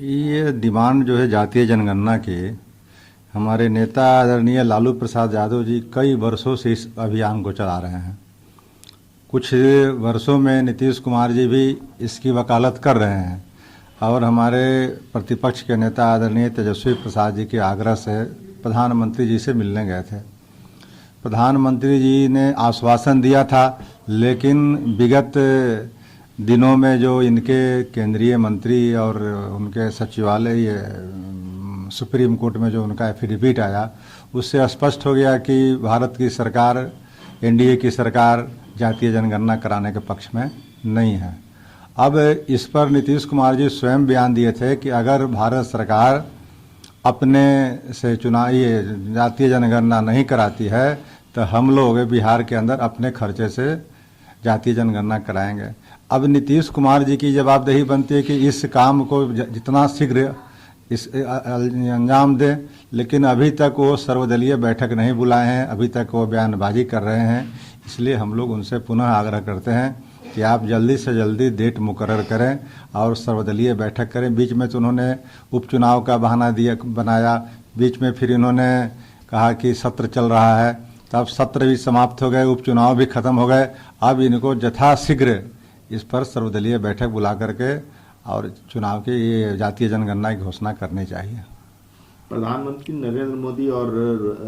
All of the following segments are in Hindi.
ये डिमांड जो है जातीय जनगणना की, हमारे नेता आदरणीय लालू प्रसाद यादव जी कई वर्षों से इस अभियान को चला रहे हैं। कुछ वर्षों में नीतीश कुमार जी भी इसकी वकालत कर रहे हैं और हमारे प्रतिपक्ष के नेता आदरणीय तेजस्वी प्रसाद जी के आग्रह से प्रधानमंत्री जी से मिलने गए थे। प्रधानमंत्री जी ने आश्वासन दिया था, लेकिन विगत दिनों में जो इनके केंद्रीय मंत्री और उनके सचिवालय सुप्रीम कोर्ट में जो उनका एफिडेविट आया, उससे स्पष्ट हो गया कि भारत की सरकार, एनडीए की सरकार जातीय जनगणना कराने के पक्ष में नहीं है। अब इस पर नीतीश कुमार जी स्वयं बयान दिए थे कि अगर भारत सरकार अपने से ये जातीय जनगणना नहीं कराती है तो हम लोग बिहार के अंदर अपने खर्चे से जातीय जनगणना कराएंगे। अब नीतीश कुमार जी की जवाबदेही बनती है कि इस काम को जितना शीघ्र इस अंजाम दें, लेकिन अभी तक वो सर्वदलीय बैठक नहीं बुलाए हैं, अभी तक वो बयानबाजी कर रहे हैं। इसलिए हम लोग उनसे पुनः आग्रह करते हैं कि आप जल्दी से जल्दी डेट मुकर्रर करें और सर्वदलीय बैठक करें। बीच में तो उन्होंने उपचुनाव का बहाना बनाया, बीच में फिर इन्होंने कहा कि सत्र चल रहा है, तब सत्र भी समाप्त हो गए, उपचुनाव भी खत्म हो गए। अब इनको यथाशीघ्र इस पर सर्वदलीय बैठक बुला करके और चुनाव की ये जातीय जनगणना की घोषणा करनी चाहिए। प्रधानमंत्री नरेंद्र मोदी और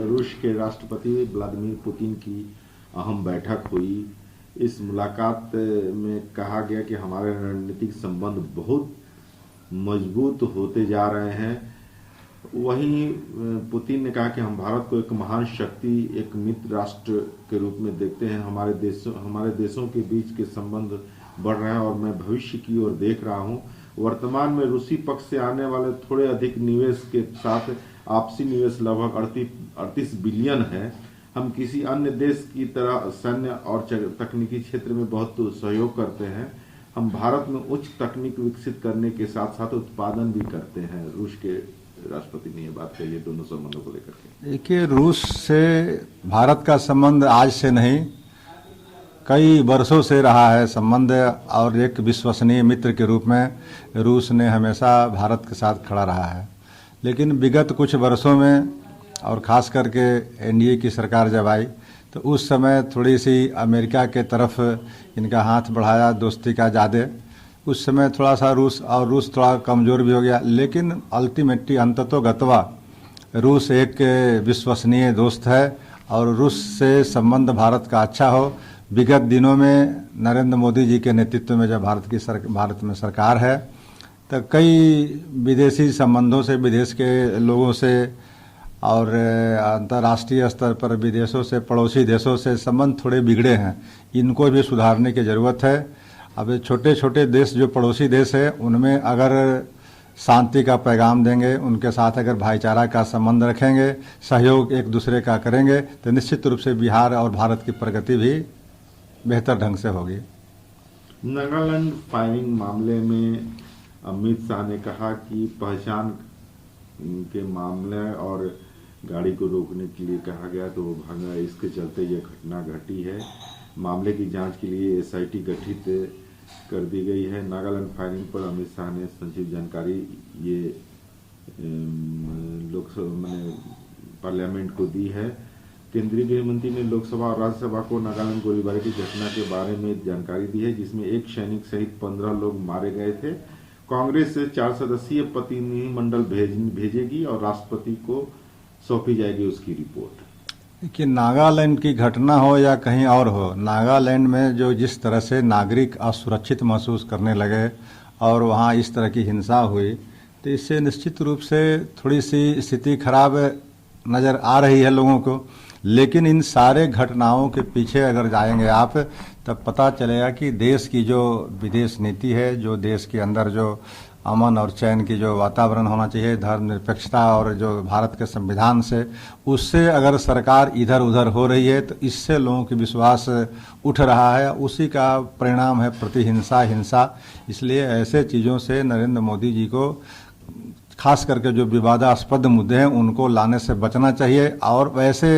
रूस के राष्ट्रपति व्लादिमीर पुतिन की अहम बैठक हुई। इस मुलाकात में कहा गया कि हमारे रणनीतिक संबंध बहुत मजबूत होते जा रहे हैं। वहीं पुतिन ने कहा कि हम भारत को एक महान शक्ति, एक मित्र राष्ट्र के रूप में देखते हैं। हमारे देशों के बीच के संबंध बढ़ रहे हैं और मैं भविष्य की ओर देख रहा हूं। वर्तमान में रूसी पक्ष से आने वाले थोड़े अधिक निवेश के साथ आपसी निवेश लगभग 38 बिलियन है। हम किसी अन्य देश की तरह सैन्य और तकनीकी क्षेत्र में बहुत सहयोग करते हैं। हम भारत में उच्च तकनीक विकसित करने के साथ साथ उत्पादन भी करते हैं। रूस के राष्ट्रपति ने ये बात कही है दोनों संबंधों को लेकर के। देखिए, रूस से भारत का संबंध आज से नहीं, कई वर्षों से रहा है संबंध, और एक विश्वसनीय मित्र के रूप में रूस ने हमेशा भारत के साथ खड़ा रहा है। लेकिन विगत कुछ वर्षों में और ख़ास करके एनडीए की सरकार जब आई तो उस समय थोड़ी सी अमेरिका के तरफ इनका हाथ बढ़ाया दोस्ती का ज़्यादा। उस समय थोड़ा सा रूस थोड़ा कमज़ोर भी हो गया, लेकिन अल्टीमेटली अंततोगत्वा रूस एक विश्वसनीय दोस्त है और रूस से संबंध भारत का अच्छा हो। विगत दिनों में नरेंद्र मोदी जी के नेतृत्व में जब भारत में सरकार है तो कई विदेशी संबंधों से, विदेश के लोगों से और अंतर्राष्ट्रीय स्तर पर विदेशों से, पड़ोसी देशों से संबंध थोड़े बिगड़े हैं। इनको भी सुधारने की ज़रूरत है। अब छोटे छोटे देश जो पड़ोसी देश है उनमें अगर शांति का पैगाम देंगे, उनके साथ अगर भाईचारा का संबंध रखेंगे, सहयोग एक दूसरे का करेंगे तो निश्चित रूप से बिहार और भारत की प्रगति भी बेहतर ढंग से होगी। नागालैंड फायरिंग मामले में अमित शाह ने कहा कि पहचान के मामले और गाड़ी को रोकने के लिए कहा गया तो वो भागा, इसके चलते यह घटना घटी है। मामले की जांच के लिए एसआईटी गठित कर दी गई है। नागालैंड फायरिंग पर अमित शाह ने संक्षिप्त जानकारी ये लोकसभा पार्लियामेंट को दी है। केंद्रीय गृह मंत्री ने लोकसभा और राज्यसभा को नागालैंड गोलीबारी की घटना के बारे में जानकारी दी है, जिसमें एक सैनिक सहित 15 लोग मारे गए थे। कांग्रेस से 4 सदस्यीय प्रतिनिधिमंडल भेजेगी और राष्ट्रपति को सौंपी जाएगी उसकी रिपोर्ट। कि नागालैंड की घटना हो या कहीं और हो, नागालैंड में जो जिस तरह से नागरिक असुरक्षित महसूस करने लगे और वहाँ इस तरह की हिंसा हुई, तो इससे निश्चित रूप से थोड़ी सी स्थिति खराब नज़र आ रही है लोगों को। लेकिन इन सारे घटनाओं के पीछे अगर जाएंगे आप तब पता चलेगा कि देश की जो विदेश नीति है, जो देश के अंदर जो अमन और चैन की जो वातावरण होना चाहिए, धर्मनिरपेक्षता और जो भारत के संविधान से, उससे अगर सरकार इधर उधर हो रही है तो इससे लोगों की विश्वास उठ रहा है। उसी का परिणाम है प्रतिहिंसा, हिंसा। इसलिए ऐसे चीज़ों से नरेंद्र मोदी जी को खास करके जो विवादास्पद मुद्दे हैं उनको लाने से बचना चाहिए। और वैसे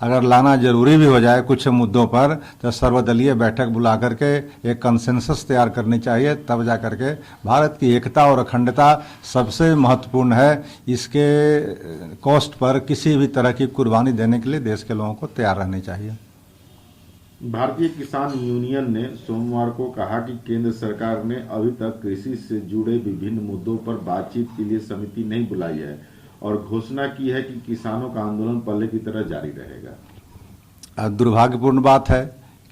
अगर लाना जरूरी भी हो जाए कुछ मुद्दों पर तो सर्वदलीय बैठक बुला करके एक कंसेंसस तैयार करनी चाहिए, तब जा करके भारत की एकता और अखंडता सबसे महत्वपूर्ण है। इसके कॉस्ट पर किसी भी तरह की कुर्बानी देने के लिए देश के लोगों को तैयार रहनी चाहिए। भारतीय किसान यूनियन ने सोमवार को कहा कि केंद्र सरकार ने अभी तक कृषि से जुड़े विभिन्न मुद्दों पर बातचीत के लिए समिति नहीं बुलाई है और घोषणा की है कि किसानों का आंदोलन पहले की तरह जारी रहेगा। दुर्भाग्यपूर्ण बात है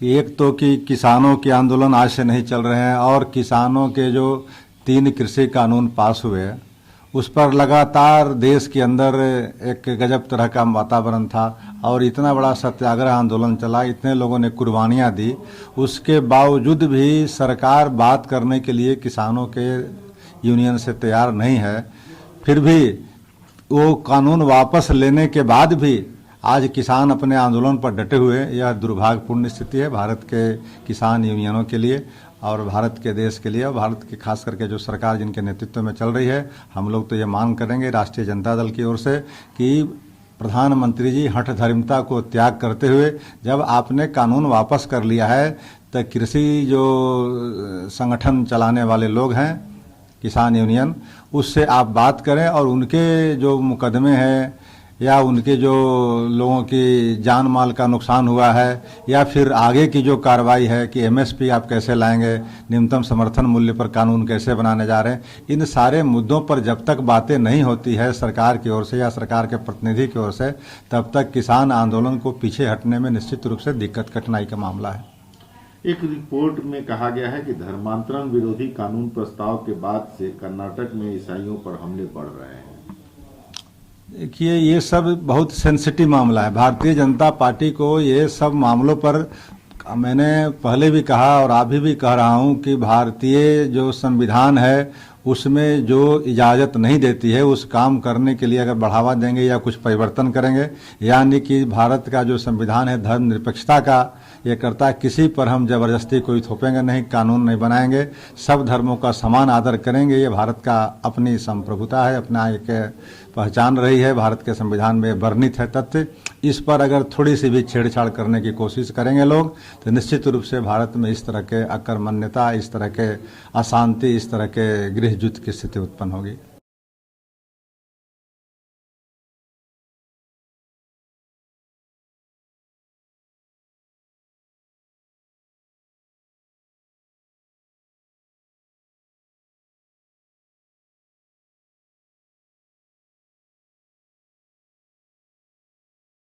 कि एक तो कि किसानों के आंदोलन आज से नहीं चल रहे हैं और किसानों के जो 3 कृषि कानून पास हुए उस पर लगातार देश के अंदर एक गजब तरह का वातावरण था और इतना बड़ा सत्याग्रह आंदोलन चला, इतने लोगों ने कुर्बानियां दी, उसके बावजूद भी सरकार बात करने के लिए किसानों के यूनियन से तैयार नहीं है। फिर भी वो कानून वापस लेने के बाद भी आज किसान अपने आंदोलन पर डटे हुए, यह दुर्भाग्यपूर्ण स्थिति है भारत के किसान यूनियनों के लिए और भारत के देश के लिए और भारत की खास करके जो सरकार जिनके नेतृत्व में चल रही है। हम लोग तो ये मांग करेंगे राष्ट्रीय जनता दल की ओर से कि प्रधानमंत्री जी हठधर्मिता को त्याग करते हुए जब आपने कानून वापस कर लिया है तो कृषि जो संगठन चलाने वाले लोग हैं किसान यूनियन, उससे आप बात करें और उनके जो मुकदमे हैं या उनके जो लोगों की जान माल का नुकसान हुआ है या फिर आगे की जो कार्रवाई है कि एमएसपी आप कैसे लाएंगे, न्यूनतम समर्थन मूल्य पर कानून कैसे बनाने जा रहे हैं, इन सारे मुद्दों पर जब तक बातें नहीं होती है सरकार की ओर से या सरकार के प्रतिनिधि की ओर से, तब तक किसान आंदोलन को पीछे हटने में निश्चित रूप से दिक्कत कठिनाई का मामला है। एक रिपोर्ट में कहा गया है कि धर्मांतरण विरोधी कानून प्रस्ताव के बाद से कर्नाटक में ईसाइयों पर हमले बढ़ रहे हैं। देखिए, ये सब बहुत सेंसिटिव मामला है। भारतीय जनता पार्टी को ये सब मामलों पर मैंने पहले भी कहा और अभी भी कह रहा हूं कि भारतीय जो संविधान है उसमें जो इजाज़त नहीं देती है उस काम करने के लिए अगर बढ़ावा देंगे या कुछ परिवर्तन करेंगे, यानी कि भारत का जो संविधान है धर्मनिरपेक्षता का ये करता है, किसी पर हम जबरदस्ती कोई थोपेंगे नहीं, कानून नहीं बनाएंगे, सब धर्मों का समान आदर करेंगे। ये भारत का अपनी संप्रभुता है, अपना एक पहचान रही है, भारत के संविधान में वर्णित है तथ्य। इस पर अगर थोड़ी सी भी छेड़छाड़ करने की कोशिश करेंगे लोग तो निश्चित रूप से भारत में इस तरह के अकर्मण्यता, इस तरह के अशांति, इस तरह के गृह युद्ध की स्थिति उत्पन्न होगी।